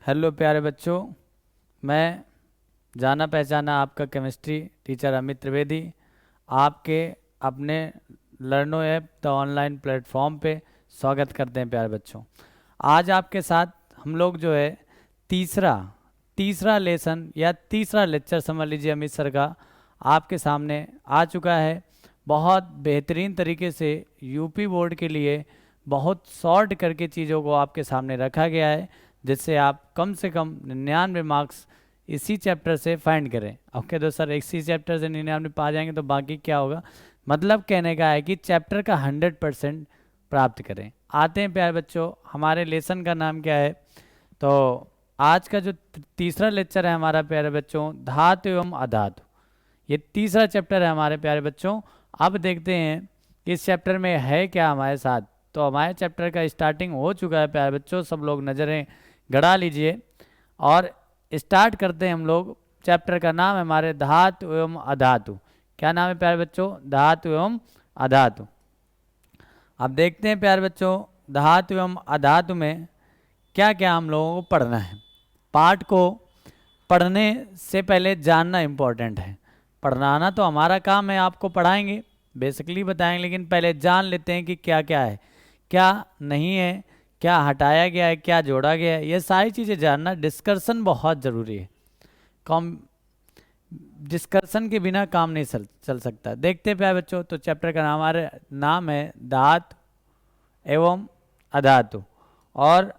Hello प्यारे बच्चों, मैं जाना पहचाना आपका केमिस्ट्री टीचर अमित त्रिवेदी आपके अपने लर्नो ऐप द ऑनलाइन प्लेटफॉर्म पे स्वागत करते हैं। प्यारे बच्चों, आज आपके साथ हम लोग जो है तीसरा तीसरा लेसन या तीसरा लेक्चर समझ लीजिए अमित सर का आपके सामने आ चुका है। बहुत बेहतरीन तरीके से यूपी बोर्ड के लिए बहुत शॉर्ट करके चीज़ों को आपके सामने रखा गया है, जिससे आप कम से कम 99 मार्क्स इसी चैप्टर से फाइंड करें। ओके तो सर इसी चैप्टर से 99 पा जाएंगे तो बाकी क्या होगा, मतलब कहने का है कि चैप्टर का 100% प्राप्त करें। आते हैं प्यारे बच्चों, हमारे लेसन का नाम क्या है। तो आज का जो तीसरा लेक्चर है हमारा प्यारे बच्चों, धातु एवं अधातु, ये तीसरा चैप्टर है हमारे प्यारे बच्चों। अब देखते हैं कि इस चैप्टर में है क्या हमारे साथ। तो हमारे चैप्टर का स्टार्टिंग हो चुका है प्यारे बच्चों, सब लोग नज़रें गड़ा लीजिए और स्टार्ट करते हैं हम लोग। चैप्टर का नाम है हमारे धातु एवं अधातु। क्या नाम है प्यारे बच्चों? धातु एवं अधातु। अब देखते हैं प्यारे बच्चों, धातु एवं अधातु में क्या क्या हम लोगों को पढ़ना है। पाठ को पढ़ने से पहले जानना इम्पोर्टेंट है। पढ़ाना तो हमारा काम है, आपको पढ़ाएंगे बेसिकली बताएंगे, लेकिन पहले जान लेते हैं कि क्या क्या है, क्या नहीं है, क्या हटाया गया है, क्या जोड़ा गया है। ये सारी चीज़ें जानना, डिस्कशन बहुत ज़रूरी है। डिस्कशन के बिना काम नहीं चल सकता। देखते हैं प्यारे बच्चों, तो चैप्टर का हमारे नाम है धातु एवं अधातु। और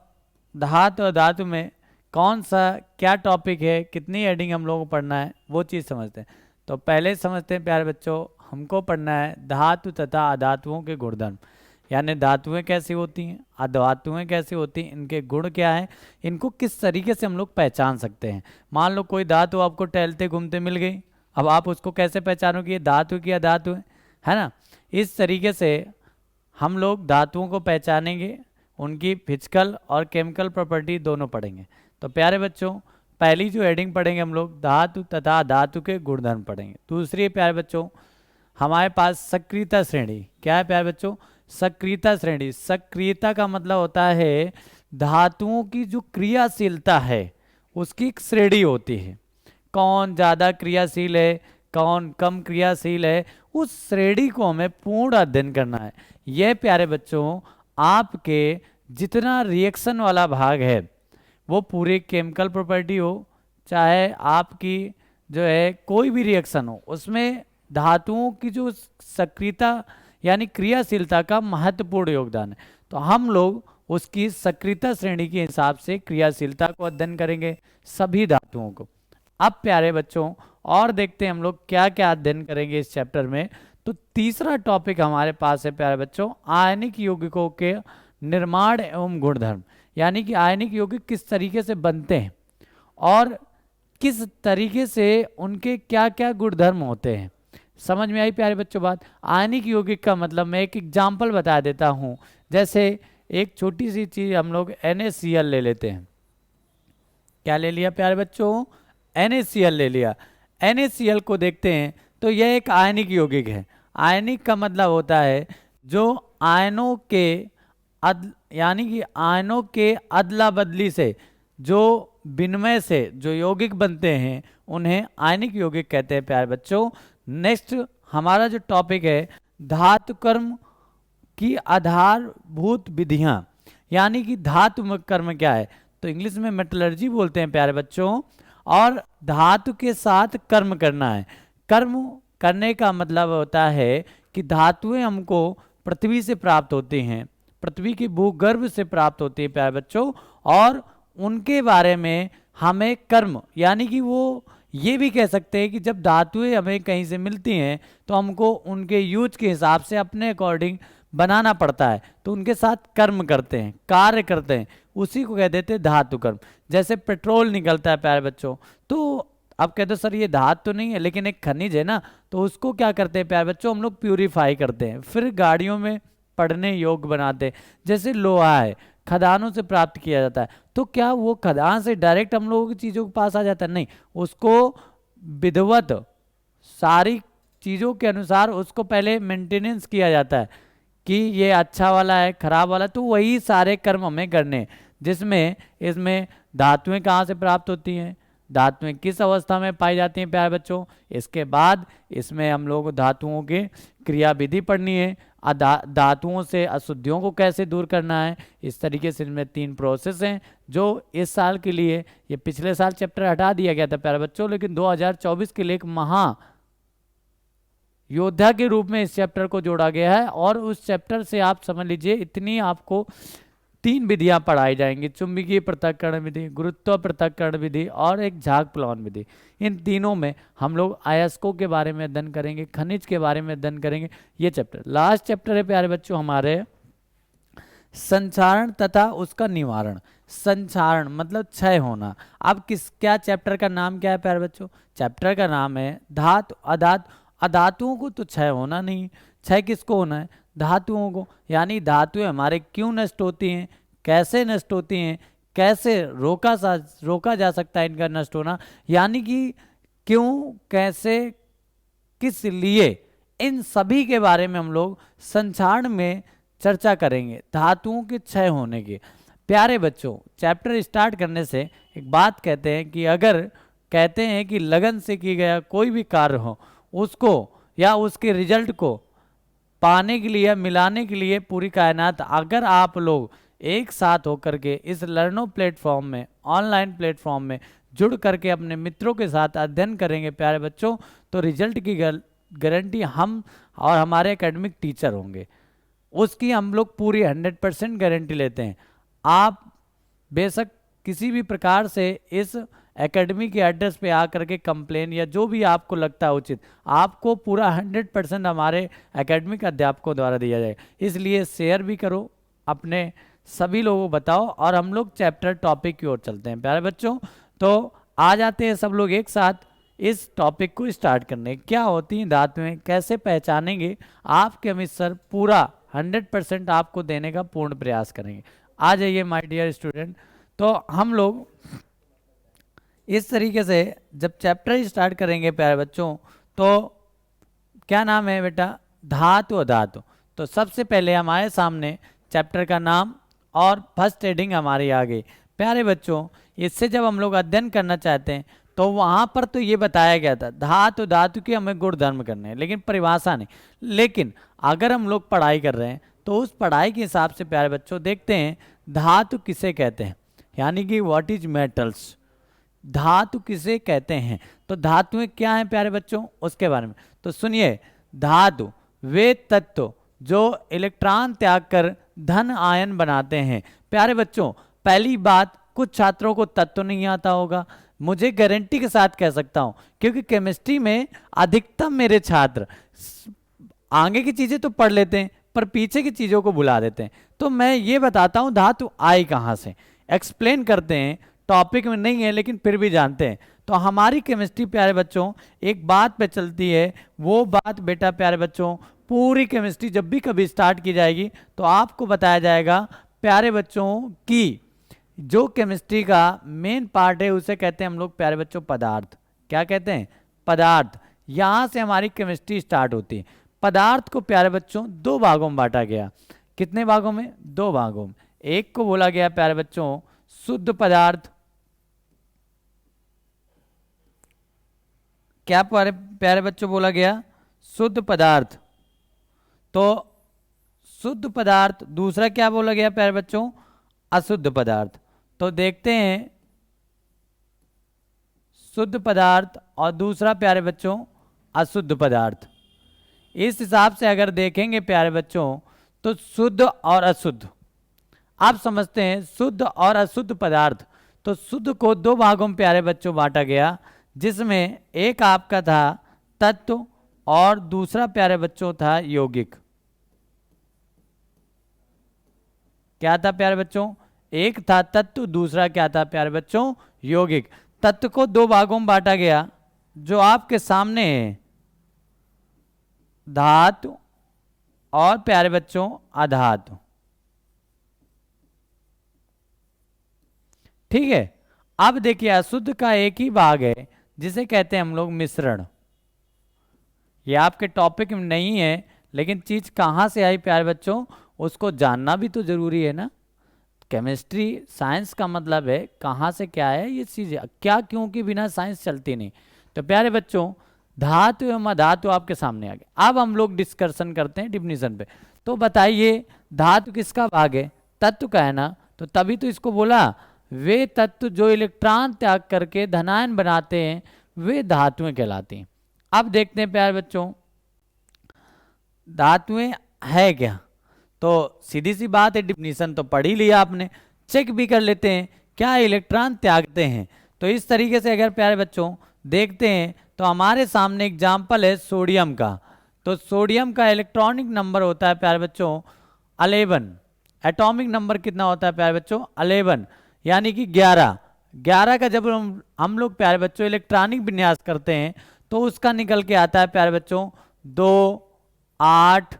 धातु और धातु में कौन सा क्या टॉपिक है, कितनी हेडिंग हम लोगों को पढ़ना है, वो चीज़ समझते हैं। तो पहले समझते हैं प्यारे बच्चों, हमको पढ़ना है धातु तथा अधातुओं के गुणधर्म, यानी धातुएं कैसी होती हैं, अधातुएं कैसी होती हैं, इनके गुण क्या है, इनको किस तरीके से हम लोग पहचान सकते हैं। मान लो कोई धातु आपको टहलते घूमते मिल गई, अब आप उसको कैसे पहचानोगे ये धातु की अधातु है ना। इस तरीके से हम लोग धातुओं को पहचानेंगे, उनकी फिजिकल और केमिकल प्रॉपर्टी दोनों पढ़ेंगे। तो प्यारे बच्चों, पहली जो हेडिंग पढ़ेंगे हम लोग धातु तथा धातु के गुणधर्म पढ़ेंगे। दूसरी प्यारे बच्चों हमारे पास सक्रियता श्रेणी। क्या है प्यारे बच्चों? सक्रियता श्रेणी। सक्रियता का मतलब होता है धातुओं की जो क्रियाशीलता है उसकी एक श्रेणी होती है। कौन ज़्यादा क्रियाशील है, कौन कम क्रियाशील है, उस श्रेणी को हमें पूर्ण अध्ययन करना है। यह प्यारे बच्चों आपके जितना रिएक्शन वाला भाग है, वो पूरी केमिकल प्रॉपर्टी हो चाहे आपकी जो है कोई भी रिएक्शन हो, उसमें धातुओं की जो सक्रियता यानी क्रियाशीलता का महत्वपूर्ण योगदान है। तो हम लोग उसकी सक्रियता श्रेणी के हिसाब से क्रियाशीलता को अध्ययन करेंगे सभी धातुओं को। अब प्यारे बच्चों और देखते हैं हम लोग क्या क्या अध्ययन करेंगे इस चैप्टर में। तो तीसरा टॉपिक हमारे पास है प्यारे बच्चों, आयनिक यौगिकों के निर्माण एवं गुणधर्म, यानी कि आयनिक यौगिक किस तरीके से बनते हैं और किस तरीके से उनके क्या क्या गुणधर्म होते हैं। समझ में आई प्यारे बच्चों बात? आयनिक यौगिक का मतलब मैं एक एग्जाम्पल बता देता हूँ। जैसे एक छोटी सी चीज़ हम लोग NaCl ले लेते हैं। क्या ले लिया प्यारे बच्चों? NaCl ले लिया। NaCl को देखते हैं तो यह एक आयनिक यौगिक है। आयनिक का मतलब होता है जो आयनों के यानी कि आयनों के अदला बदली से, जो विनिमय से जो यौगिक बनते हैं उन्हें आयनिक यौगिक कहते हैं प्यारे बच्चों। नेक्स्ट हमारा जो टॉपिक है धातु कर्म की आधारभूत विधियां, यानी कि धातु कर्म क्या है, तो इंग्लिश में मेटलर्जी बोलते हैं प्यारे बच्चों। और धातु के साथ कर्म करना है। कर्म करने का मतलब होता है कि धातुएं हमको पृथ्वी से प्राप्त होती हैं, पृथ्वी की भूगर्भ से प्राप्त होती है प्यारे बच्चों, और उनके बारे में हमें कर्म, यानी कि वो ये भी कह सकते हैं कि जब धातुएं हमें कहीं से मिलती हैं तो हमको उनके यूज के हिसाब से अपने अकॉर्डिंग बनाना पड़ता है, तो उनके साथ कर्म करते हैं, कार्य करते हैं, उसी को कह देते हैं धातु कर्म। जैसे पेट्रोल निकलता है प्यारे बच्चों, तो अब कहते सर ये धातु तो नहीं है लेकिन एक खनिज है ना, तो उसको क्या करते हैं प्यारे बच्चों, हम लोग प्यूरिफाई करते हैं, फिर गाड़ियों में पढ़ने योग्य बनाते हैं। जैसे लोहा है, खदानों से प्राप्त किया जाता है, तो क्या वो खदान से डायरेक्ट हम लोगों की चीज़ों के पास आ जाता है? नहीं, उसको विधिवत सारी चीज़ों के अनुसार उसको पहले मेंटेनेंस किया जाता है कि ये अच्छा वाला है, खराब वाला, तो वही सारे कर्म हमें करने, जिसमें इसमें धातुएं कहाँ से प्राप्त होती हैं, धातुएं किस अवस्था में पाई जाती हैं प्यारे बच्चों। इसके बाद इसमें हम लोग धातुओं के क्रियाविधि पढ़नी है, धातुओं से अशुद्धियों को कैसे दूर करना है। इस तरीके से इनमें 3 प्रोसेस हैं जो इस साल के लिए, ये पिछले साल चैप्टर हटा दिया गया था प्यारे बच्चों, लेकिन 2024 के लिए एक महा योद्धा के रूप में इस चैप्टर को जोड़ा गया है। और उस चैप्टर से आप समझ लीजिए इतनी आपको 3 विधियां पढ़ाई जाएंगी, चुंबकीय पृथक्करण विधि, गुरुत्व पृथक्करण विधि और एक झाग प्लॉन विधि। इन तीनों में हम लोग अयस्कों के बारे में अध्ययन करेंगे, खनिज के बारे में अध्ययन करेंगे। ये चैप्टर लास्ट चैप्टर है प्यारे बच्चों हमारे संचारण तथा उसका निवारण। संचारण मतलब क्षय होना। अब क्या चैप्टर का नाम क्या है प्यारे बच्चों, चैप्टर का नाम है धातु अधातु। अधातुओं को तो क्षय होना नहीं, क्षय किसको होना है, धातुओं को। यानी धातुएं हमारे क्यों नष्ट होती हैं, कैसे नष्ट होती हैं, कैसे रोका जा सकता है इनका नष्ट होना, यानी कि क्यों, कैसे, किस लिए, इन सभी के बारे में हम लोग संचारण में चर्चा करेंगे, धातुओं के क्षय होने की। प्यारे बच्चों चैप्टर स्टार्ट करने से एक बात कहते हैं कि अगर कहते हैं कि लगन से किया गया कोई भी कार्य हो, उसको या उसके रिजल्ट को पाने के लिए, मिलाने के लिए पूरी कायनात अगर आप लोग एक साथ होकर के इस लर्नो प्लेटफॉर्म में, ऑनलाइन प्लेटफॉर्म में जुड़ करके अपने मित्रों के साथ अध्ययन करेंगे प्यारे बच्चों, तो रिजल्ट की गारंटी हम और हमारे एकेडमिक टीचर होंगे, उसकी हम लोग पूरी 100% गारंटी लेते हैं। आप बेशक किसी भी प्रकार से इस एकेडमी के एड्रेस पे आकर के कंप्लेन या जो भी आपको लगता है उचित, आपको पूरा 100% हमारे एकेडमिक अध्यापकों द्वारा दिया जाए। इसलिए शेयर भी करो, अपने सभी लोगों को बताओ और हम लोग चैप्टर टॉपिक की ओर चलते हैं प्यारे बच्चों। तो आ जाते हैं सब लोग एक साथ इस टॉपिक को स्टार्ट करने। क्या होती हैं धातुएं, कैसे पहचानेंगे, आपके अमित सर पूरा 100% आपको देने का पूर्ण प्रयास करेंगे। आ जाइए माय डियर स्टूडेंट। तो हम लोग इस तरीके से जब चैप्टर स्टार्ट करेंगे प्यारे बच्चों, तो क्या नाम है बेटा, धातु अधातु। तो सबसे पहले हमारे सामने चैप्टर का नाम और फर्स्ट हेडिंग हमारी आ गई प्यारे बच्चों। इससे जब हम लोग अध्ययन करना चाहते हैं तो वहाँ पर तो ये बताया गया था धातु धातु के हमें गुण धर्म करने हैं, लेकिन परिभाषा नहीं। लेकिन अगर हम लोग पढ़ाई कर रहे हैं तो उस पढ़ाई के हिसाब से प्यारे बच्चों देखते हैं धातु किसे कहते हैं, यानी कि व्हाट इज मेटल्स, धातु किसे कहते हैं। तो धातुएं क्या हैं प्यारे बच्चों, उसके बारे में तो सुनिए। धातु वे तत्व जो इलेक्ट्रॉन त्याग कर धन आयन बनाते हैं। प्यारे बच्चों पहली बात, कुछ छात्रों को तत्व नहीं आता होगा, मुझे गारंटी के साथ कह सकता हूं, क्योंकि केमिस्ट्री में अधिकतम मेरे छात्र आगे की चीजें तो पढ़ लेते हैं पर पीछे की चीजों को भुला देते हैं। तो मैं ये बताता हूं धातु आई कहां से, एक्सप्लेन करते हैं, टॉपिक में नहीं है लेकिन फिर भी जानते हैं। तो हमारी केमिस्ट्री प्यारे बच्चों एक बात पे चलती है, वो बात बेटा प्यारे बच्चों पूरी केमिस्ट्री जब भी कभी स्टार्ट की जाएगी तो आपको बताया जाएगा प्यारे बच्चों कि जो केमिस्ट्री का मेन पार्ट है उसे कहते हैं हम लोग प्यारे बच्चों पदार्थ। क्या कहते हैं, पदार्थ। यहाँ से हमारी केमिस्ट्री स्टार्ट होती है। पदार्थ को प्यारे बच्चों 2 भागों में बांटा गया। कितने भागों में, 2 भागों में। एक को बोला गया प्यारे बच्चों शुद्ध पदार्थ। क्या प्यारे बच्चों बोला गया, शुद्ध पदार्थ। तो शुद्ध पदार्थ। दूसरा क्या बोला गया प्यारे बच्चों, अशुद्ध पदार्थ। तो देखते हैं शुद्ध पदार्थ और दूसरा प्यारे बच्चों अशुद्ध पदार्थ। इस हिसाब से अगर देखेंगे प्यारे बच्चों तो शुद्ध और अशुद्ध, आप समझते हैं शुद्ध और अशुद्ध पदार्थ। तो शुद्ध को 2 भागों में प्यारे बच्चों बांटा गया, जिसमें एक आपका था तत्व और दूसरा प्यारे बच्चों था यौगिक। क्या था प्यारे बच्चों, एक था तत्व, दूसरा क्या था प्यारे बच्चों यौगिक। तत्व को 2 भागों में बांटा गया जो आपके सामने है, धातु और प्यारे बच्चों अधातु। ठीक है। अब देखिए अशुद्ध का एक ही भाग है जिसे कहते हैं हम लोग मिश्रण। ये आपके टॉपिक में नहीं है लेकिन चीज कहां से आई प्यारे बच्चों उसको जानना भी तो जरूरी है ना। केमिस्ट्री साइंस का मतलब है कहाँ से क्या है ये चीज़, क्या क्यों कि बिना साइंस चलती नहीं। तो प्यारे बच्चों धातु एवं अधातु आपके सामने आ गए। अब हम लोग डिस्कशन करते हैं डिफिनीशन पे। तो बताइए धातु किसका भाग है? तत्व का है ना। तो तभी तो इसको बोला वे तत्व जो इलेक्ट्रॉन त्याग करके धनायन बनाते हैं वे धातुएं कहलाती हैं। अब देखते हैं प्यारे बच्चों धातुएं है क्या। तो सीधी सी बात है डिफिनीशन तो पढ़ ही लिया आपने, चेक भी कर लेते हैं क्या इलेक्ट्रॉन त्यागते हैं। तो इस तरीके से अगर प्यारे बच्चों देखते हैं तो हमारे सामने एग्जाम्पल है सोडियम का। तो सोडियम का इलेक्ट्रॉनिक नंबर होता है प्यारे बच्चों 11। एटॉमिक नंबर कितना होता है प्यारे बच्चों? 11, यानी कि 11 का जब हम लोग प्यारे बच्चों इलेक्ट्रॉनिक विन्यास करते हैं तो उसका निकल के आता है प्यारे बच्चों 2, 8,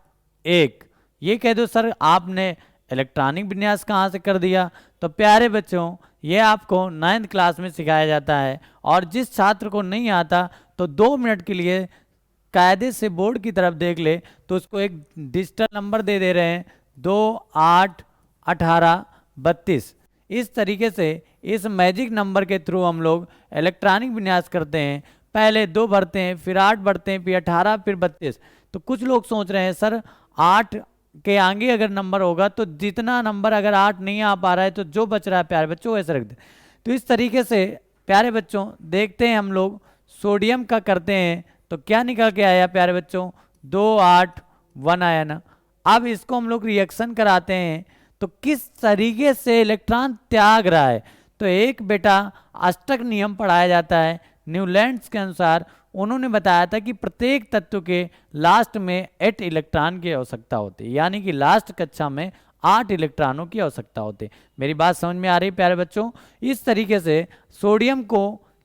1। ये कह दो सर आपने इलेक्ट्रॉनिक विन्यास कहाँ से कर दिया? तो प्यारे बच्चों ये आपको 9th क्लास में सिखाया जाता है, और जिस छात्र को नहीं आता तो 2 मिनट के लिए कायदे से बोर्ड की तरफ देख ले तो उसको एक डिजिटल नंबर दे रहे हैं 2, 8, 18, 32। इस तरीके से इस मैजिक नंबर के थ्रू हम लोग इलेक्ट्रॉनिक विन्यास करते हैं। पहले 2 भरते हैं, फिर 8 भरते हैं, फिर 18, फिर 32। तो कुछ लोग सोच रहे हैं सर 8 के आगे अगर नंबर होगा तो जितना नंबर अगर 8 नहीं आ पा रहा है तो जो बच रहा है प्यारे बच्चों ऐसे रख दे। तो इस तरीके से प्यारे बच्चों देखते हैं हम लोग सोडियम का करते हैं तो क्या निकल के आया प्यारे बच्चों 2, 8, 1 आया ना। अब इसको हम लोग रिएक्शन कराते हैं तो किस तरीके से इलेक्ट्रॉन त्याग रहा है। तो एक बेटा अष्टक नियम पढ़ाया जाता है न्यूलैंड्स के अनुसार। उन्होंने बताया था कि प्रत्येक तत्व के लास्ट में 8 इलेक्ट्रॉन की आवश्यकता होती है, यानी कि लास्ट कक्षा में 8 इलेक्ट्रॉनों की आवश्यकता होती है। मेरी बात समझ में आ रही प्यारे बच्चों? इस तरीके से सोडियम को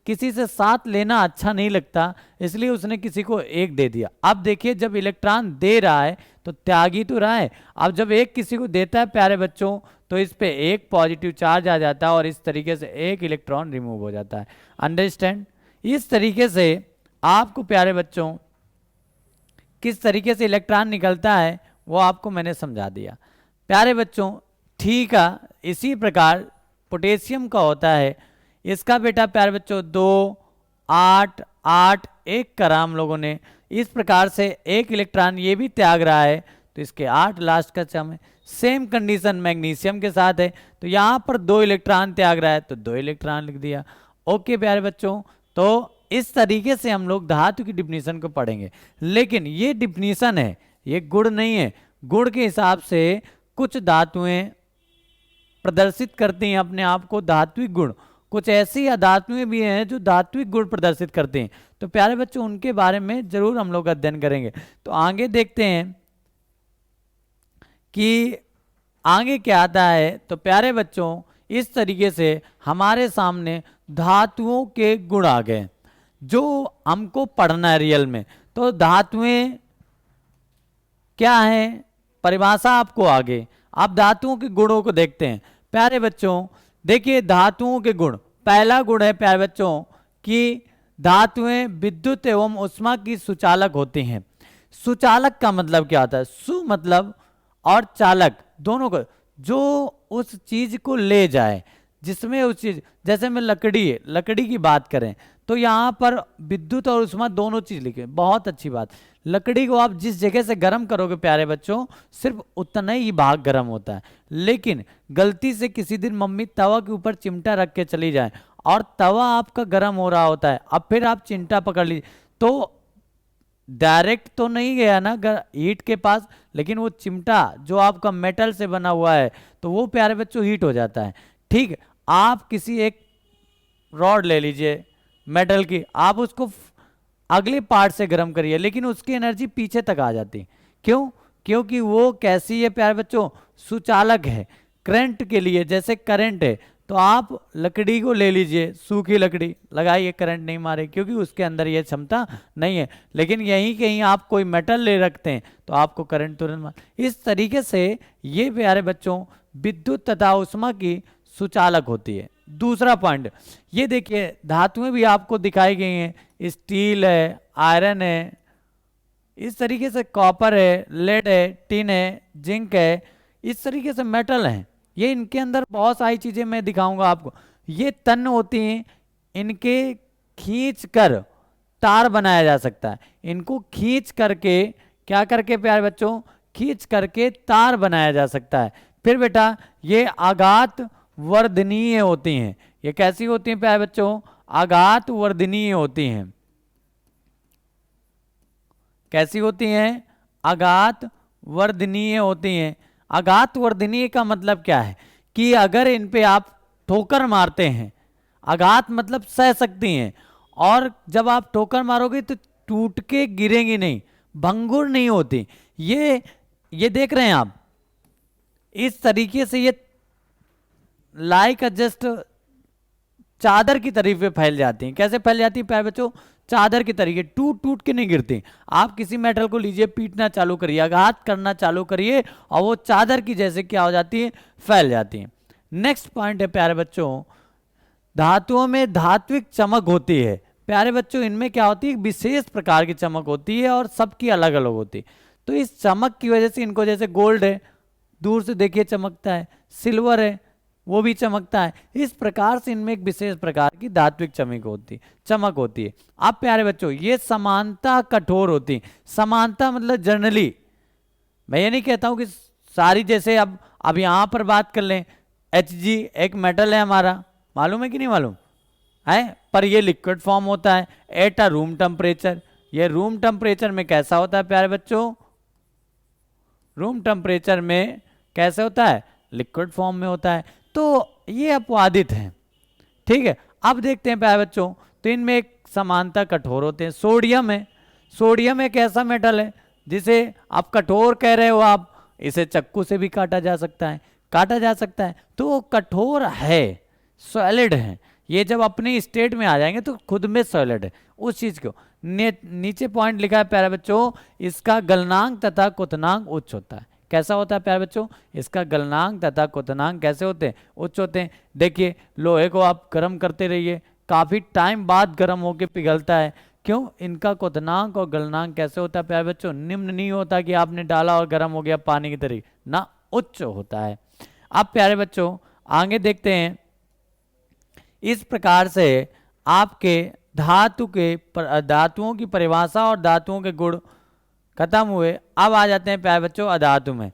किसी से 7 लेना अच्छा नहीं लगता, इसलिए उसने किसी को 1 दे दिया। अब देखिए जब इलेक्ट्रॉन दे रहा है तो त्याग ही तो रहा है। अब जब 1 किसी को देता है प्यारे बच्चों तो इस पे 1 पॉजिटिव चार्ज आ जाता है और इस तरीके से 1 इलेक्ट्रॉन रिमूव हो जाता है। अंडरस्टैंड? इस तरीके से आपको प्यारे बच्चों किस तरीके से इलेक्ट्रॉन निकलता है वो आपको मैंने समझा दिया। प्यारे बच्चों ठीक है, इसी प्रकार पोटेशियम का होता है। इसका बेटा प्यारे बच्चों 2, 8, 8, 1 करा हम लोगों ने। इस प्रकार से 1 इलेक्ट्रॉन ये भी त्याग रहा है तो इसके 8 लास्ट का चम है। सेम कंडीशन मैग्नीशियम के साथ है, तो यहाँ पर 2 इलेक्ट्रॉन त्याग रहा है तो 2 इलेक्ट्रॉन लिख दिया। ओके प्यारे बच्चों, तो इस तरीके से हम लोग धातु की डिफिनीशन को पढ़ेंगे। लेकिन ये डिफिनीशन है, ये गुण नहीं है। गुण के हिसाब से कुछ धातुएं प्रदर्शित करती हैं अपने आप को धात्विक गुण, कुछ ऐसी अधातुएं भी हैं जो धात्विक गुण प्रदर्शित करते हैं। तो प्यारे बच्चों उनके बारे में जरूर हम लोग अध्ययन करेंगे। तो आगे देखते हैं कि आगे क्या आता है। तो प्यारे बच्चों इस तरीके से हमारे सामने धातुओं के गुण आ गए जो हमको पढ़ना है रियल में। तो धातुएं क्या है, परिभाषा आपको आगे। आप धातुओं के गुणों को देखते हैं प्यारे बच्चों। देखिए धातुओं के गुण, पहला गुण है प्यारे बच्चों कि धातुएं विद्युत एवं ऊष्मा की सुचालक होती हैं। सुचालक का मतलब क्या होता है? सु मतलब और चालक दोनों को, जो उस चीज को ले जाए, जिसमें उस चीज, जैसे में लकड़ी की बात करें तो यहाँ पर विद्युत और ऊष्मा दोनों चीज लिखे, बहुत अच्छी बात। लकड़ी को आप जिस जगह से गर्म करोगे प्यारे बच्चों सिर्फ उतना ही भाग गर्म होता है। लेकिन गलती से किसी दिन मम्मी तवा के ऊपर चिमटा रख के चली जाए और तवा आपका गर्म हो रहा होता है, अब फिर आप चिमटा पकड़ लीजिए तो डायरेक्ट तो नहीं गया ना हीट के पास, लेकिन वो चिमटा जो आपका मेटल से बना हुआ है तो वो प्यारे बच्चों हीट हो जाता है। ठीक, आप किसी एक रॉड ले लीजिए मेटल की, आप उसको अगले पार्ट से गर्म करिए लेकिन उसकी एनर्जी पीछे तक आ जाती। क्यों? क्योंकि वो कैसी है प्यारे बच्चों? सुचालक है। करंट के लिए जैसे करंट है तो आप लकड़ी को ले लीजिए, सूखी लकड़ी लगाइए, करंट नहीं मारे क्योंकि उसके अंदर ये क्षमता नहीं है। लेकिन यहीं कहीं आप कोई मेटल ले रखते हैं तो आपको करंट तुरंत मार। इस तरीके से ये प्यारे बच्चों विद्युत तथा ऊष्मा की सुचालक होती है। दूसरा पॉइंट ये देखिए, धातुएं भी आपको दिखाई गई हैं, स्टील है, आयरन है, इस तरीके से कॉपर है, लेड है, टिन है, जिंक है, इस तरीके से मेटल है। ये इनके अंदर बहुत सारी चीजें मैं दिखाऊंगा आपको। ये तन होती हैं, इनके खींच कर तार बनाया जा सकता है। इनको खींच करके, क्या करके प्यारे बच्चों, खींच करके तार बनाया जा सकता है। फिर बेटा ये आघात वर्धनीय होती हैं। ये कैसी होती हैं प्यारे बच्चों, आघात वर्धनीय होती हैं। कैसी होती हैं, आघात वर्धनीय होती हैं। आघात वर्धनीय का मतलब क्या है कि अगर इन पे आप ठोकर मारते हैं, आघात मतलब सह सकती हैं, और जब आप ठोकर मारोगे तो टूट के गिरेंगी नहीं, भंगुर नहीं होती। ये देख रहे हैं आप, इस तरीके से ये लाइक जस्ट चादर की तरीके फैल जाती हैं। कैसे फैल जाती है प्यारे बच्चों, चादर की तरीके, टूट टूट के नहीं गिरती। आप किसी मेटल को लीजिए, पीटना चालू करिए, आघात करना चालू करिए, और वो चादर की जैसे क्या हो जाती है, फैल जाती है। नेक्स्ट पॉइंट है प्यारे बच्चों, धातुओं में धात्विक चमक होती है। प्यारे बच्चों इनमें क्या होती है, विशेष प्रकार की चमक होती है और सबकी अलग अलग होती है। तो इस चमक की वजह से इनको, जैसे गोल्ड है दूर से देखिए चमकता है, सिल्वर है वो भी चमकता है, इस प्रकार से इनमें एक विशेष प्रकार की धात्विक चमक होती है। अब प्यारे बच्चों ये समानता कठोर होती है। समानता मतलब जनरली, मैं ये नहीं कहता हूं कि सारी, जैसे अब यहां पर बात कर लें, Hg एक मेटल है हमारा, मालूम है कि नहीं मालूम है, पर ये लिक्विड फॉर्म होता है एट अ रूम टेम्परेचर। ये रूम टेम्परेचर में कैसा होता है प्यारे बच्चों, रूम टेम्परेचर में कैसे होता है, लिक्विड फॉर्म में होता है। तो ये अपवादित हैं, ठीक है। अब देखते हैं प्यारे बच्चों, तो इनमें एक समानता कठोर होते हैं। सोडियम है, सोडियम एक ऐसा मेटल है जिसे आप कठोर कह रहे हो, आप इसे चाकू से भी काटा जा सकता है, तो वो कठोर है, सॉलिड है। ये जब अपने स्टेट में आ जाएंगे तो खुद में सॉलिड है उस चीज को। नीचे पॉइंट लिखा है प्यारे बच्चों, इसका गलनांक तथा क्वथनांक उच्च होता है। कैसा होता है प्यारे बच्चों, इसका गलनांक तथा क्वथनांक कैसे होते हैं, उच्च होते हैं। देखिए लोहे को आप गर्म करते रहिए, काफी टाइम बाद गर्म होकर पिघलता है। क्यों, इनका क्वथनांक और गलनांक कैसे होता है प्यारे बच्चों, निम्न नहीं होता कि आपने डाला और गर्म हो गया पानी की तरह ना, उच्च होता है। अब प्यारे बच्चों आगे देखते हैं, इस प्रकार से आपके धातुओं की परिभाषा और धातुओं के गुण खत्म हुए। अब आ जाते हैं प्यारे बच्चों अधातु में।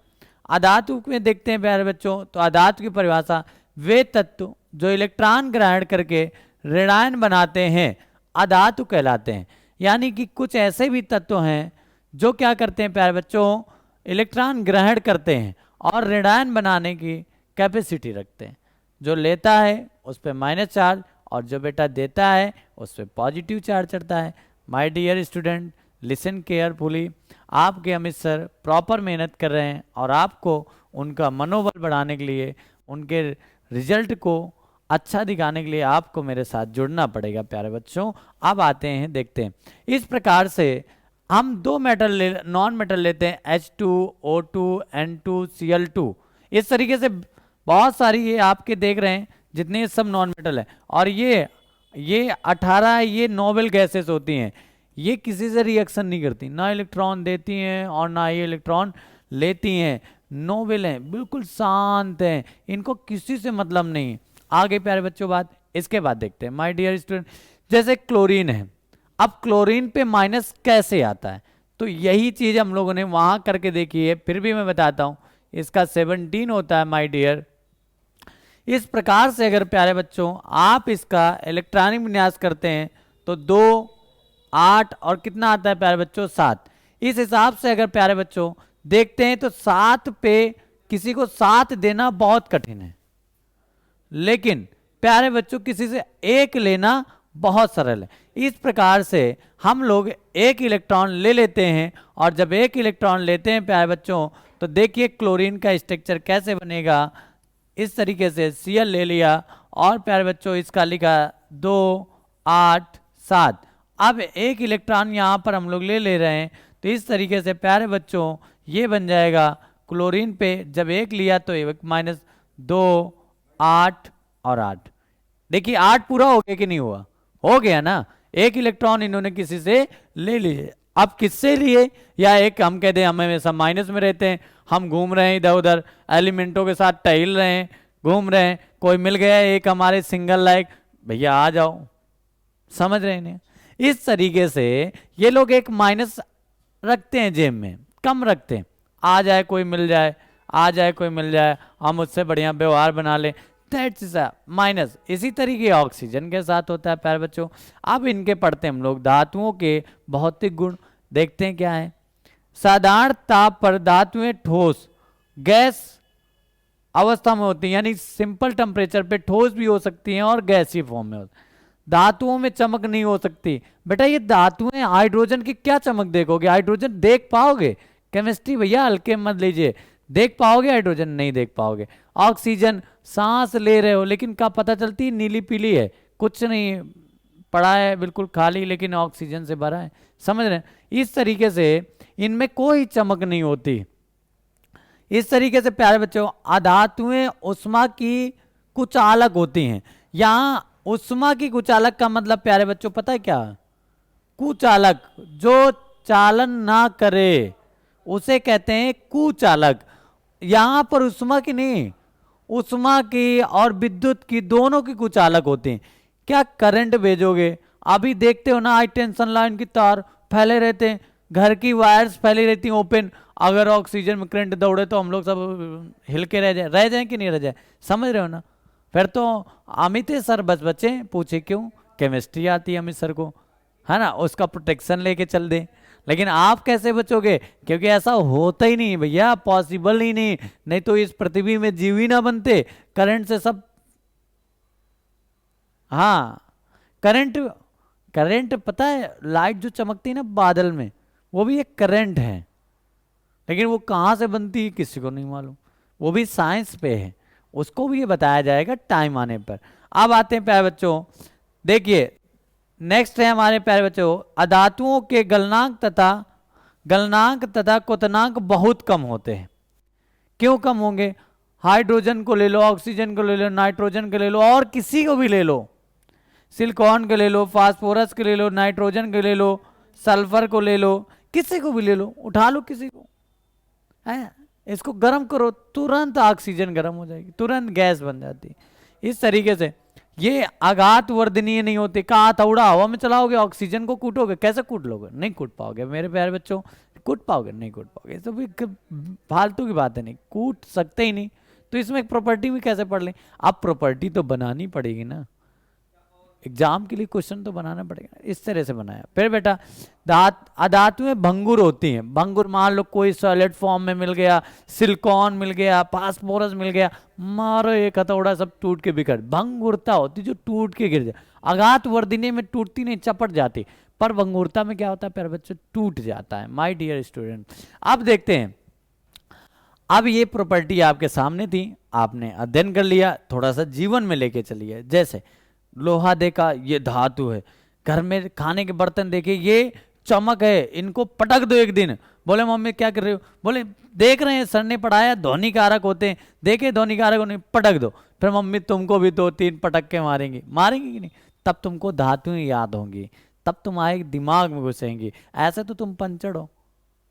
अधातु में देखते हैं प्यारे बच्चों, तो अधातु की परिभाषा, वे तत्व जो इलेक्ट्रॉन ग्रहण करके ऋणायन बनाते हैं अधातु कहलाते हैं। यानी कि कुछ ऐसे भी तत्व हैं जो क्या करते हैं प्यारे बच्चों, इलेक्ट्रॉन ग्रहण करते हैं और ऋणायन बनाने की कैपेसिटी रखते हैं। जो लेता है उस पर माइनस चार्ज और जो बेटा देता है उस पर पॉजिटिव चार्ज चढ़ता है। My dear student listen carefully, आपके अमित सर प्रॉपर मेहनत कर रहे हैं और आपको उनका मनोबल बढ़ाने के लिए, उनके रिजल्ट को अच्छा दिखाने के लिए आपको मेरे साथ जुड़ना पड़ेगा प्यारे बच्चों। अब आते हैं, देखते हैं। इस प्रकार से हम दो मेटल नॉन मेटल लेते हैं, H2O2 N2 Cl2। इस तरीके से बहुत सारी ये आपके देख रहे हैं जितने सब नॉन मेटल है, और ये 18 ये नोबल गैसेस होती हैं। ये किसी से रिएक्शन नहीं करती, ना इलेक्ट्रॉन देती हैं और ना ये इलेक्ट्रॉन लेती हैं, नोबल हैं, बिल्कुल शांत हैं, इनको किसी से मतलब नहीं है। आगे प्यारे बच्चों बात, इसके बाद देखते हैं माय डियर स्टूडेंट, जैसे क्लोरीन है। अब क्लोरीन पे माइनस कैसे आता है, तो यही चीज हम लोगों ने वहां करके देखी है, फिर भी मैं बताता हूं। इसका 17 होता है माय डियर। इस प्रकार से अगर प्यारे बच्चों आप इसका इलेक्ट्रॉनिक विन्यास करते हैं तो 2, 8 और कितना आता है प्यारे बच्चों 7। इस हिसाब से अगर प्यारे बच्चों देखते हैं तो 7 पे किसी को 7 देना बहुत कठिन है, लेकिन प्यारे बच्चों किसी से 1 लेना बहुत सरल है। इस प्रकार से हम लोग 1 इलेक्ट्रॉन ले लेते हैं, और जब 1 इलेक्ट्रॉन लेते हैं प्यारे बच्चों तो देखिए क्लोरीन का स्ट्रक्चर कैसे बनेगा। इस तरीके से Cl ले लिया और प्यारे बच्चों इसका लिखा 2, 8, 7। अब 1 इलेक्ट्रॉन यहाँ पर हम लोग ले रहे हैं, तो इस तरीके से प्यारे बच्चों ये बन जाएगा क्लोरीन पे जब 1 लिया तो 1 - 2, 8 और 8। देखिए 8 पूरा हो गया कि नहीं हुआ, हो गया ना, 1 इलेक्ट्रॉन इन्होंने किसी से ले लिए। अब किससे लिए, या एक हम कहते हैं हम हमेशा माइनस में रहते हैं, हम घूम रहे हैं इधर उधर एलिमेंटों के साथ टहल रहे हैं, घूम रहे हैं, कोई मिल गया एक हमारे सिंगल लाइक, भैया आ जाओ, समझ रहे हैं। इस तरीके से ये लोग एक माइनस रखते हैं जेब में, कम रखते हैं, आ जाए कोई मिल जाए, आ जाए कोई मिल जाए, हम उससे बढ़िया व्यवहार बना लें, दैट्स इज माइनस। इसी तरीके ऑक्सीजन के साथ होता है प्यारे बच्चों। अब इनके पढ़ते हैं हम लोग धातुओं के भौतिक गुण, देखते हैं क्या है। साधारण ताप पर धातुएं ठोस गैस अवस्था में होती है, यानी सिंपल टेम्परेचर पे ठोस भी हो सकती हैं और गैसीय फॉर्म में होती। धातुओं में चमक नहीं हो सकती। बेटा ये धातुएं, हाइड्रोजन की क्या चमक देखोगे, हाइड्रोजन देख पाओगे, केमिस्ट्री भैया हल्के मत लीजिए, देख पाओगे हाइड्रोजन, नहीं देख पाओगे। ऑक्सीजन सांस ले रहे हो लेकिन क्या पता चलती है, नीली पीली है, कुछ नहीं पड़ा है, बिल्कुल खाली, लेकिन ऑक्सीजन से भरा है, समझ रहे हैं। इस तरीके से इनमें कोई चमक नहीं होती। इस तरीके से प्यारे बच्चों अधातुएं उष्मा की कुचालक होती हैं। यहां उष्मा की कुचालक का मतलब प्यारे बच्चों पता है क्या, कुचालक, जो चालन ना करे उसे कहते हैं कुचालक। यहां पर उष्मा की नहीं, उष्मा की और विद्युत की दोनों की कुचालक होती हैं। क्या करंट भेजोगे, अभी देखते हो ना हाई टेंशन लाइन की तार फैले रहते हैं, घर की वायर्स फैली रहती हैं ओपन, अगर ऑक्सीजन में करंट दौड़े तो हम लोग सब हिल के रह जाए कि नहीं रह जाए, समझ रहे हो ना। फिर तो अमित सर बच बचे, पूछे क्यों, केमिस्ट्री आती है अमित सर को, है ना, उसका प्रोटेक्शन लेके चल दे। लेकिन आप कैसे बचोगे, क्योंकि ऐसा होता ही नहीं भैया, पॉसिबल ही नहीं, नहीं तो इस पृथ्वी में जीव ही ना बनते, करंट से सब। हाँ करंट पता है, लाइट जो चमकती है ना बादल में, वो भी एक करंट है, लेकिन वो कहाँ से बनती है किसी को नहीं मालूम, वो भी साइंस पे है, उसको भी ये बताया जाएगा टाइम आने पर। अब आते हैं प्यारे बच्चों, देखिए नेक्स्ट है हमारे प्यारे बच्चों, अधातुओं के गलनांक तथा क्वथनांक बहुत कम होते हैं। क्यों कम होंगे, हाइड्रोजन को ले लो, ऑक्सीजन को ले लो, नाइट्रोजन को ले लो, और किसी को भी ले लो, सिलिकॉन को ले लो, फास्फोरस को ले लो, नाइट्रोजन को ले लो, सल्फर को ले लो, किसी को भी ले लो, उठा लो किसी को, है, इसको गर्म करो तुरंत ऑक्सीजन गर्म हो जाएगी, तुरंत गैस बन जाती है। इस तरीके से ये आघात वर्धनीय नहीं होते। कहा हथौड़ा हवा में चलाओगे, ऑक्सीजन को कूटोगे, कैसे कूट लोगे, नहीं कूट पाओगे मेरे प्यारे बच्चों, कूट पाओगे, नहीं कूट पाओगे, तो भी फालतू की बात है, नहीं कूट सकते ही नहीं। तो इसमें एक प्रॉपर्टी भी कैसे पढ़ लें, अब प्रॉपर्टी तो बनानी पड़ेगी ना, एग्जाम के लिए क्वेश्चन तो बनाना पड़ेगा, इस तरह से बनाया। फिर बेटा अधातुएं भंगुर होती हैं, भंगुर मान लो कोई सॉलिड फॉर्म में मिल गया, सिलिकॉन मिल गया, फास्फोरस मिल गया, मारो एक हथौड़ा सब टूट के बिखर, भंगुरता होती जो टूट के गिर जाए। आघात वर्धनीय में टूटती नहीं, चपट जाती, पर भंगुरता में क्या होता है प्यारे बच्चों, टूट जाता है। माय डियर स्टूडेंट, अब देखते हैं, अब ये प्रॉपर्टी आपके सामने थी, आपने अध्ययन कर लिया, थोड़ा सा जीवन में लेके चलिए। जैसे लोहा देखा, ये धातु है, घर में खाने के बर्तन देखे, ये चमक है, इनको पटक दो एक दिन, बोले मम्मी क्या कर रहे हो, बोले देख रहे हैं सर ने पढ़ाया ध्वनि कारक होते हैं, देखे ध्वनि कारक नहीं, पटक दो, फिर मम्मी तुमको भी 2-3 पटक के मारेंगी कि नहीं, तब तुमको धातुएं याद होंगी, तब तुम्हारे दिमाग में घुसेंगी, ऐसे तो तुम पंचड़ हो,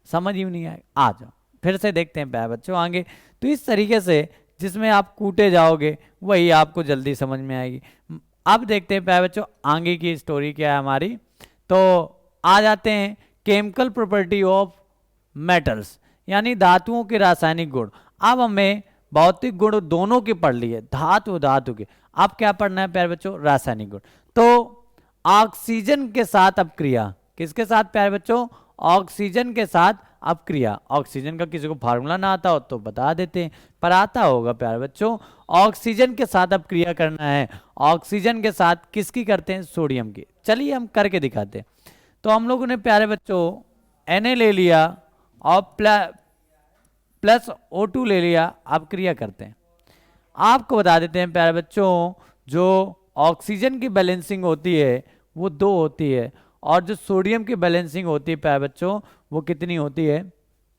समझ ही नहीं आए। आ जाओ फिर से देखते हैं प्यारे बच्चों आगे। तो इस तरीके से जिसमें आप कूटे जाओगे वही आपको जल्दी समझ में आएगी। अब देखते हैं प्यारे बच्चों आगे की स्टोरी क्या है हमारी। तो आ जाते हैं केमिकल प्रॉपर्टी ऑफ मेटल्स, यानी धातुओं के रासायनिक गुण। अब हमें भौतिक गुण दोनों के पढ़ लिए, धातु के। अब क्या पढ़ना है प्यारे बच्चों, रासायनिक गुण। तो ऑक्सीजन के साथ अपक्रिया, किसके साथ प्यारे बच्चों, ऑक्सीजन के साथ अपक्रिया। ऑक्सीजन का किसी को फार्मूला ना आता हो तो बता देते हैं, पर आता होगा प्यारे बच्चों। ऑक्सीजन के साथ अपक्रिया करना है, ऑक्सीजन के साथ किसकी करते हैं, सोडियम की। चलिए हम करके दिखाते हैं। तो हम लोगों ने प्यारे बच्चों Na ले लिया और प्लस O2 ले लिया, अपक्रिया करते हैं। आपको बता देते हैं प्यारे बच्चों, जो ऑक्सीजन की बैलेंसिंग होती है वो 2 होती है, और जो सोडियम की बैलेंसिंग होती है प्यारे बच्चों वो कितनी होती है,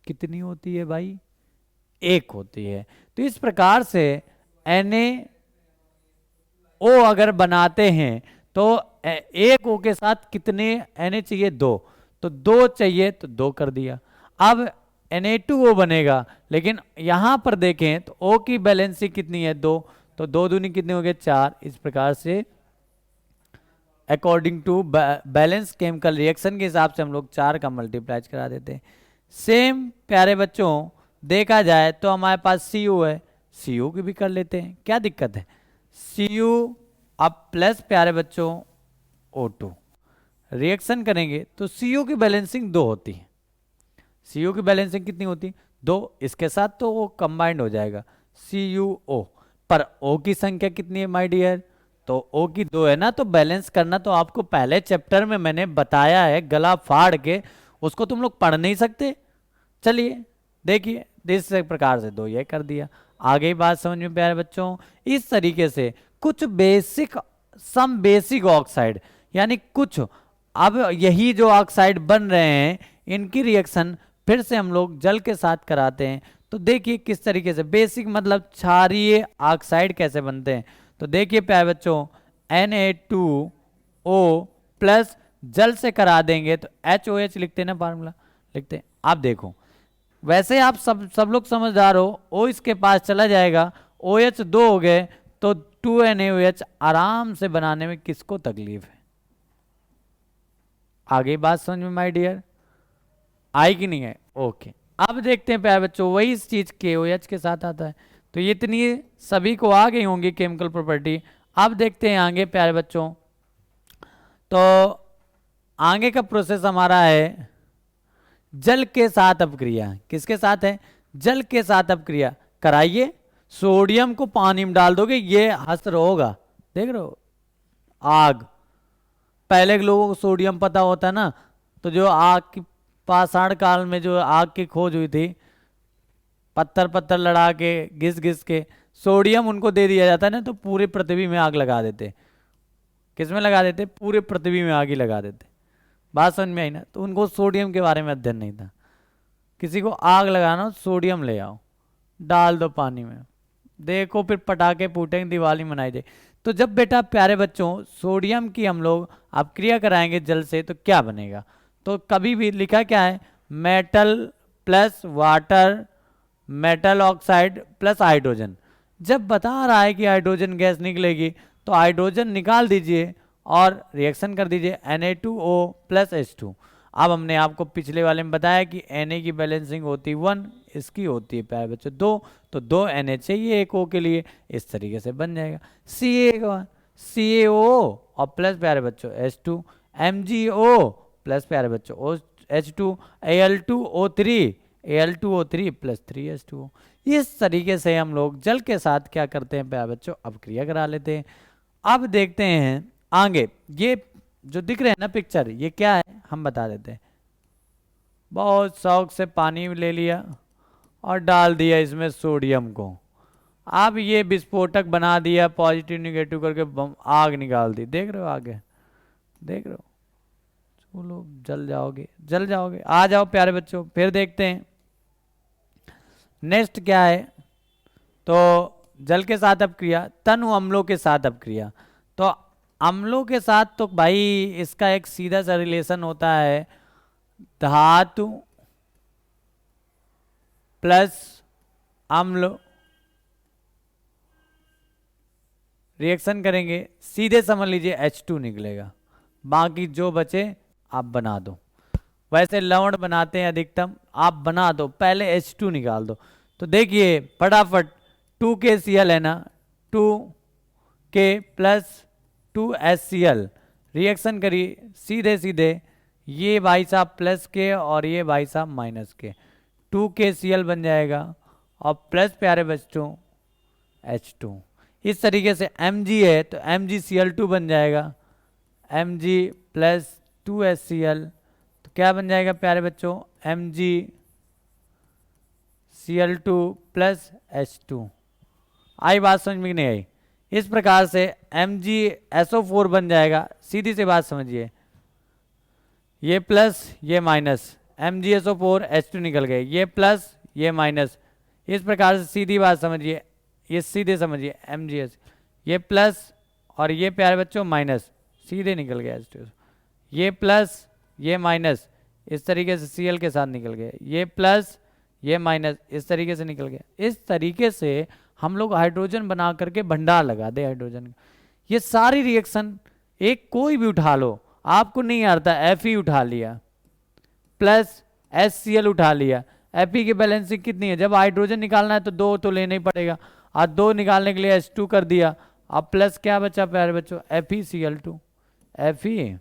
कितनी होती है भाई, 1 होती है। तो इस प्रकार से NaO अगर बनाते हैं तो 1 O के साथ कितने Na चाहिए, 2। तो 2 चाहिए तो 2 कर दिया। अब Na2O बनेगा, लेकिन यहां पर देखें तो O की बैलेंसिंग कितनी है 2, तो 2 दूनी कितने हो गए 4। इस प्रकार से according to balance chemical reaction के हिसाब से हम लोग 4 का मल्टीप्लाई करा देते हैं। सेम प्यारे बच्चों देखा जाए तो हमारे पास Cu है, Cu की भी कर लेते हैं, क्या दिक्कत है। Cu अब प्लस प्यारे बच्चों O2 रिएक्शन करेंगे तो Cu की बैलेंसिंग 2 होती है। Cu की बैलेंसिंग कितनी होती, 2, इसके साथ तो वो कंबाइंड हो जाएगा CuO, पर O की संख्या कितनी है माय डियर, तो O की 2 है ना, तो बैलेंस करना तो आपको पहले चैप्टर में मैंने बताया है, गला फाड़ के, उसको तुम लोग पढ़ नहीं सकते। चलिए देखिए इस प्रकार से 2 ये कर दिया। आगे बात समझ में प्यारे बच्चों, इस तरीके से कुछ सम बेसिक ऑक्साइड, यानी कुछ अब यही जो ऑक्साइड बन रहे हैं इनकी रिएक्शन फिर से हम लोग जल के साथ कराते हैं। तो देखिए किस तरीके से, बेसिक मतलब क्षारीय ऑक्साइड कैसे बनते हैं। तो देखिए प्यारे बच्चों Na2O प्लस जल से करा देंगे तो HOH लिखते हैं ना, फार्मूला लिखते हैं। आप देखो वैसे आप सब लोग समझदार हो, O इसके पास चला जाएगा, OH 2 हो गए तो 2NaOH आराम से बनाने में किसको तकलीफ है। आगे बात समझ में माय डियर आई कि नहीं है, ओके। अब देखते हैं प्यारे बच्चों वही इस चीज KOH के साथ आता है, तो ये इतनी सभी को आ गई होंगी केमिकल प्रॉपर्टी। अब देखते हैं आगे प्यारे बच्चों, तो आगे का प्रोसेस हमारा है जल के साथ अपक्रिया। किसके साथ है, जल के साथ अपक्रिया कराइए। सोडियम को पानी में डाल दोगे ये हस्र होगा, देख रहे हो आग। पहले के लोगों को सोडियम पता होता ना, तो जो आग की पाषाण काल में जो आग की खोज हुई थी, पत्थर पत्थर लड़ा के घिस घिस के सोडियम उनको दे दिया जाता ना, तो पूरे पृथ्वी में आग लगा देते। किसमें लगा देते, पूरे पृथ्वी में आग ही लगा देते। बात समझ में आई ना, तो उनको सोडियम के बारे में अध्ययन नहीं था। किसी को आग लगाना हो सोडियम ले आओ, डाल दो पानी में, देखो फिर पटाखे फूटेंगे, दिवाली मनाई जाए। तो जब बेटा प्यारे बच्चों सोडियम की हम लोग अपक्रिया कराएंगे जल से तो क्या बनेगा, तो कभी भी लिखा क्या है, metal plus water, metal oxide plus hydrogen. जब बता रहा है कि हाइड्रोजन गैस निकलेगी तो हाइड्रोजन निकाल दीजिए और रिएक्शन कर दीजिए Na2O प्लस H2। अब हमने आपको पिछले वाले में बताया कि Na की बैलेंसिंग होती 1, इसकी होती है प्यारे बच्चों 2, तो 2 Na चाहिए एक O के लिए, इस तरीके से बन जाएगा CaO और प्लस प्यारे बच्चों H2, MgO प्लस प्यारे बच्चों H2, Al2O3 प्लस 3H2O। इस तरीके से हम लोग जल के साथ क्या करते हैं प्यारे बच्चों, अपक्रिया करा लेते हैं। अब देखते हैं आगे, ये जो दिख रहे हैं ना पिक्चर, ये क्या है हम बता देते हैं। बहुत शौक से पानी ले लिया और डाल दिया इसमें सोडियम को, अब ये विस्फोटक बना दिया, पॉजिटिव निगेटिव करके आग निकाल दी। देख रहे हो आगे, देख रहे हो, चलो जल जाओगे जल जाओगे। आ जाओ प्यारे बच्चों, फिर देखते हैं नेक्स्ट क्या है। तो जल के साथ अपक्रिया, तनु अम्लों के साथ अपक्रिया। तो अम्लों के साथ तो भाई इसका एक सीधा सा रिलेशन होता है, धातु प्लस अम्ल रिएक्शन करेंगे, सीधे समझ लीजिए H2 निकलेगा, बाकी जो बचे आप बना दो। वैसे लवण बनाते हैं अधिकतम, आप बना दो, पहले H2 निकाल दो। तो देखिए फटाफट 2KCl है ना, 2K प्लस 2HCl रिएक्शन करिए, सीधे सीधे ये भाई साहब प्लस के और ये भाई साहब माइनस के, 2KCl बन जाएगा और प्लस प्यारे बच्चों H2। इस तरीके से Mg है तो MgCl2 बन जाएगा, Mg प्लस 2HCl, तो क्या बन जाएगा प्यारे बच्चों, MgCl2 प्लस H2। आई बात समझ में नहीं आई, इस प्रकार से MgSO4 बन जाएगा। सीधी सी बात समझिए, ये प्लस ये माइनस, MgSO4 H2 निकल गए, ये प्लस ये माइनस, इस प्रकार से सीधी बात समझिए, ये सीधे समझिए MgS, ये प्लस और ये प्यारे बच्चों माइनस, सीधे निकल गया H2, ये प्लस ये माइनस, इस तरीके से Cl के साथ निकल गया, ये प्लस ये माइनस इस तरीके से निकल गया। इस तरीके से हम लोग हाइड्रोजन बना करके भंडार लगा दे हाइड्रोजन का। ये सारी रिएक्शन एक कोई भी उठा लो, आपको नहीं आता, Fe उठा लिया प्लस HCl उठा लिया, Fe की बैलेंसिंग कितनी है, जब हाइड्रोजन निकालना है तो 2 तो लेना ही पड़ेगा, और 2 निकालने के लिए H2 कर दिया। अब प्लस क्या बचा प्यारे बच्चों, FeCl2, FeCl2।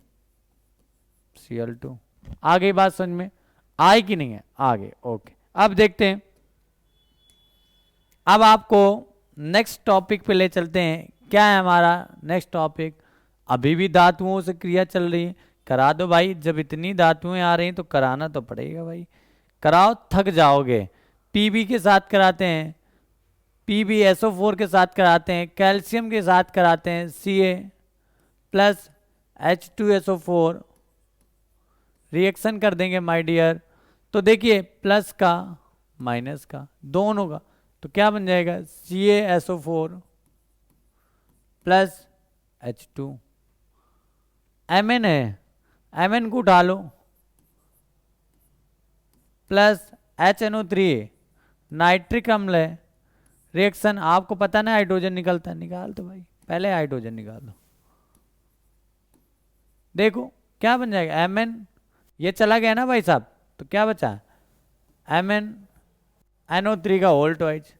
आ गई बात समझ में, आई कि नहीं है, आगे ओके। अब देखते हैं, अब आपको नेक्स्ट टॉपिक पे ले चलते हैं। क्या है हमारा नेक्स्ट टॉपिक, अभी भी धातुओं से क्रिया चल रही है, करा दो भाई, जब इतनी धातुएं आ रही हैं तो कराना तो पड़ेगा भाई, कराओ थक जाओगे। Pb के साथ कराते हैं, PbSO4 के साथ कराते हैं, कैल्शियम के साथ कराते हैं Ca प्लस H2SO4, रिएक्शन कर देंगे माय डियर। तो देखिए प्लस का माइनस का दोनों का, तो क्या बन जाएगा CaSO4 प्लस H2। Mn है, Mn को उठा लो प्लस HNO3 नाइट्रिक अम्ल है, रिएक्शन आपको पता ना हाइड्रोजन निकलता है, निकाल दो भाई, पहले हाइड्रोजन निकाल दो। देखो क्या बन जाएगा, Mn ये चला गया ना भाई साहब, तो क्या बचा MnNO3 का होल ट्वाइस।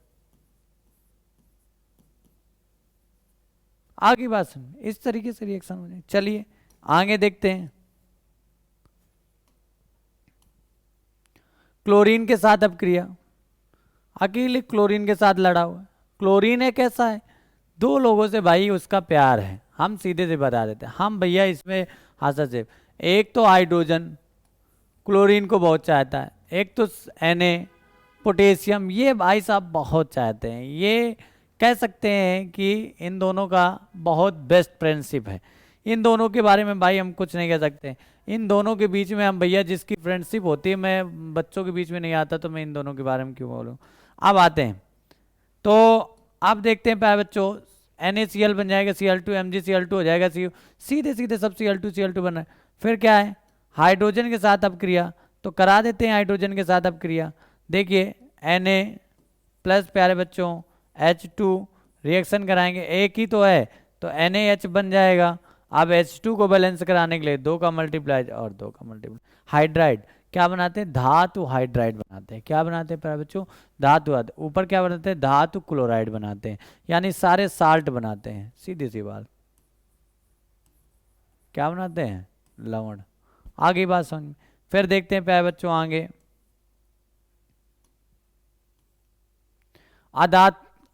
आगे बात सुन, इस तरीके से रिएक्शन हो जाए। चलिए आगे देखते हैं, क्लोरीन के साथ अब क्रिया, अकेले क्लोरीन के साथ लड़ा हुआ है। क्लोरीन एक ऐसा है, 2 लोगों से भाई उसका प्यार है, हम सीधे से बता देते हैं, हम भैया इसमें हस्तक्षेप। एक तो हाइड्रोजन क्लोरीन को बहुत चाहता है, एक तो Na पोटेशियम, ये भाई साहब बहुत चाहते हैं। ये कह सकते हैं कि इन दोनों का बहुत बेस्ट फ्रेंडशिप है। इन दोनों के बारे में भाई हम कुछ नहीं कह सकते, इन दोनों के बीच में हम भैया जिसकी फ्रेंडशिप होती है, मैं बच्चों के बीच में नहीं आता तो मैं इन दोनों के बारे में क्यों बोलूँ। अब आते हैं, तो अब देखते हैं प्यारे बच्चों, NaCl बन जाएगा, Cl2 MgCl2 हो जाएगा, सीधे सीधे सब Cl2 बना है। फिर क्या है, हाइड्रोजन के साथ अब क्रिया, तो करा देते हैं हाइड्रोजन के साथ अब क्रिया। देखिए Na प्लस प्यारे बच्चों H2 रिएक्शन कराएंगे, एक ही तो है तो NaH बन जाएगा। अब H2 को बैलेंस कराने के लिए 2 का मल्टीप्लाई और 2 का मल्टीप्लाई, हाइड्राइड क्या बनाते हैं, धातु हाइड्राइड बनाते हैं। क्या बनाते हैं प्यारे बच्चों, धातु, ऊपर क्या बनाते हैं, धातु क्लोराइड बनाते हैं, यानी सारे साल्ट बनाते हैं, सीधी सी बात। क्या बनाते हैं, लवण। आगे बात समझ। फिर देखते हैं प्यारे बच्चों आगे,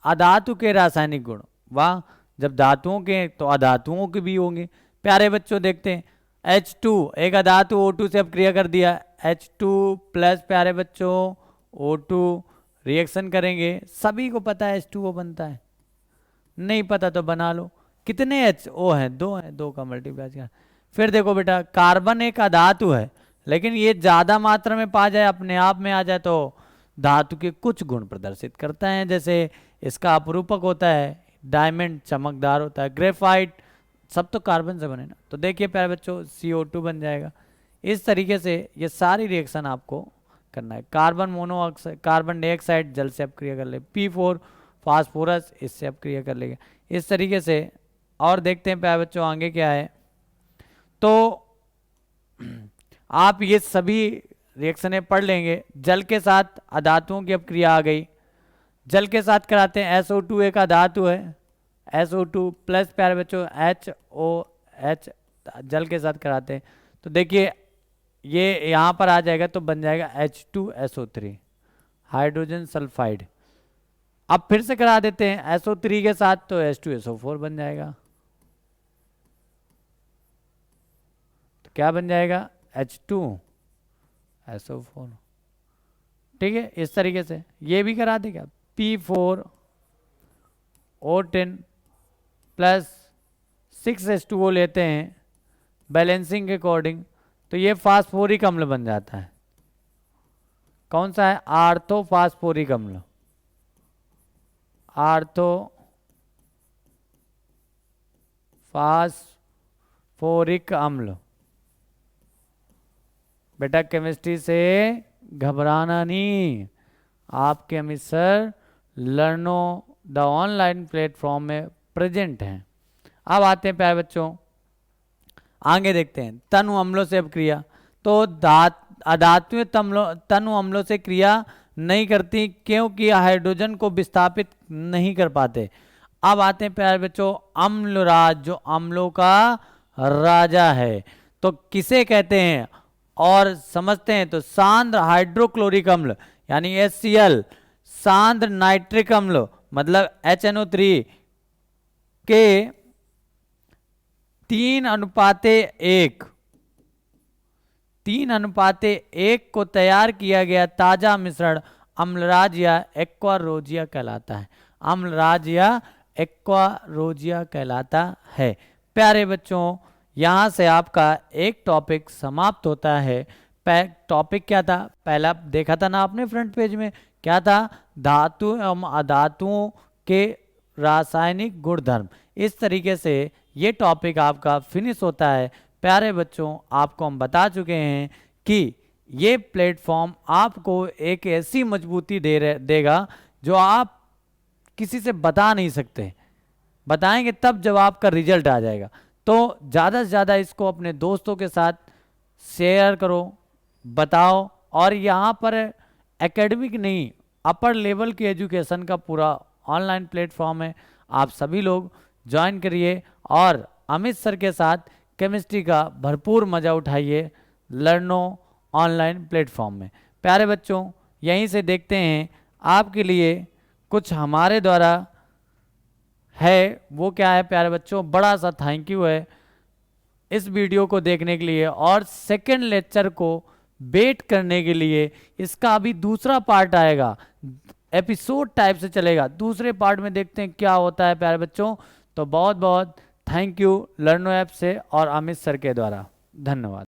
अधातु के रासायनिक गुण, वाह, जब धातुओं के तो अधातुओं के भी होंगे। प्यारे बच्चों देखते हैं, H2 एक अधातु O2 से अब क्रिया कर दिया, H2 प्लस प्यारे बच्चों O2 रिएक्शन करेंगे, सभी को पता है H2O बनता है, नहीं पता तो बना लो। कितने HO हैं, 2 हैं, 2 का मल्टीप्लाई किया। फिर देखो बेटा, कार्बन एक अधातु है, लेकिन ये ज्यादा मात्रा में पा जाए, अपने आप में आ जाए तो धातु के कुछ गुण प्रदर्शित करता है, जैसे इसका अपरूपक होता है, डायमंड चमकदार होता है, ग्रेफाइट, सब तो कार्बन से बने ना। तो देखिए प्यारे बच्चों CO2 बन जाएगा। इस तरीके से ये सारी रिएक्शन आपको करना है। कार्बन मोनोऑक्साइड, कार्बन डाइऑक्साइड जल से अपक्रिया कर ले, P4 फास्फोरस इससे अपक्रिया कर लेगा, इस तरीके से। और देखते हैं प्यारे बच्चों आगे क्या है, तो आप ये सभी रिएक्शनें पढ़ लेंगे। जल के साथ अधातुओं की अब क्रिया आ गई, जल के साथ कराते हैं, SO2 एक अधातु है, SO2 प्लस प्यारे बच्चों HOH जल के साथ कराते हैं, तो देखिए ये यहाँ पर आ जाएगा तो बन जाएगा H2SO3 हाइड्रोजन सल्फाइड। अब फिर से करा देते हैं SO3 के साथ, तो H2SO4 बन जाएगा, तो क्या बन जाएगा H2SO4। ठीक है, इस तरीके से ये भी करा देगा, P4O10 प्लस 6H2O लेते हैं बैलेंसिंग के अकॉर्डिंग, तो ये फास्फोरिक अम्ल बन जाता है। कौन सा है, आर्थो फास्फोरिक अम्ल, आर्थो फास्फोरिक अम्ल। बेटा केमिस्ट्री से घबराना नहीं, आपके Amit sir लर्नो the online platform में प्रेजेंट हैं। अब आते हैं प्यारे बच्चों, आगे देखते हैं तनु अम्लों से अपक्रिया। तो अधातुएं तनु अम्लों से क्रिया नहीं करती क्योंकि हाइड्रोजन को विस्थापित नहीं कर पाते। अब आते हैं प्यारे बच्चों अम्लराज, जो अम्लों का राजा है। तो किसे कहते हैं और समझते हैं, तो सांद्र हाइड्रोक्लोरिक अम्ल यानी HCl, सांद्र नाइट्रिक अम्ल मतलब HNO3 के 3:1 को तैयार किया गया ताजा मिश्रण अम्लराज या एक्वारोजिया कहलाता है। अम्लराज या एक्वारोजिया कहलाता है। प्यारे बच्चों, यहाँ से आपका एक टॉपिक समाप्त होता है। टॉपिक क्या था, पहला देखा था ना आपने फ्रंट पेज में, क्या था, धातु एवं अधातुओं के रासायनिक गुणधर्म। इस तरीके से ये टॉपिक आपका फिनिश होता है। प्यारे बच्चों, आपको हम बता चुके हैं कि ये प्लेटफॉर्म आपको एक ऐसी मजबूती देगा जो आप किसी से बता नहीं सकते, बताएंगे तब जब आपका रिजल्ट आ जाएगा। तो ज़्यादा से ज़्यादा इसको अपने दोस्तों के साथ शेयर करो, बताओ। और यहाँ पर एकेडमिक नहीं, अपर लेवल की एजुकेशन का पूरा ऑनलाइन प्लेटफॉर्म है, आप सभी लोग ज्वाइन करिए और अमित सर के साथ केमिस्ट्री का भरपूर मज़ा उठाइए लर्नो ऑनलाइन प्लेटफॉर्म में। प्यारे बच्चों, यहीं से देखते हैं आपके लिए कुछ हमारे द्वारा है, वो क्या है प्यारे बच्चों, बड़ा सा थैंक यू है इस वीडियो को देखने के लिए और सेकेंड लेक्चर को वेट करने के लिए। इसका अभी दूसरा पार्ट आएगा, एपिसोड टाइप से चलेगा। दूसरे पार्ट में देखते हैं क्या होता है प्यारे बच्चों। तो बहुत बहुत थैंक यू लर्नो ऐप से और अमित सर के द्वारा, धन्यवाद।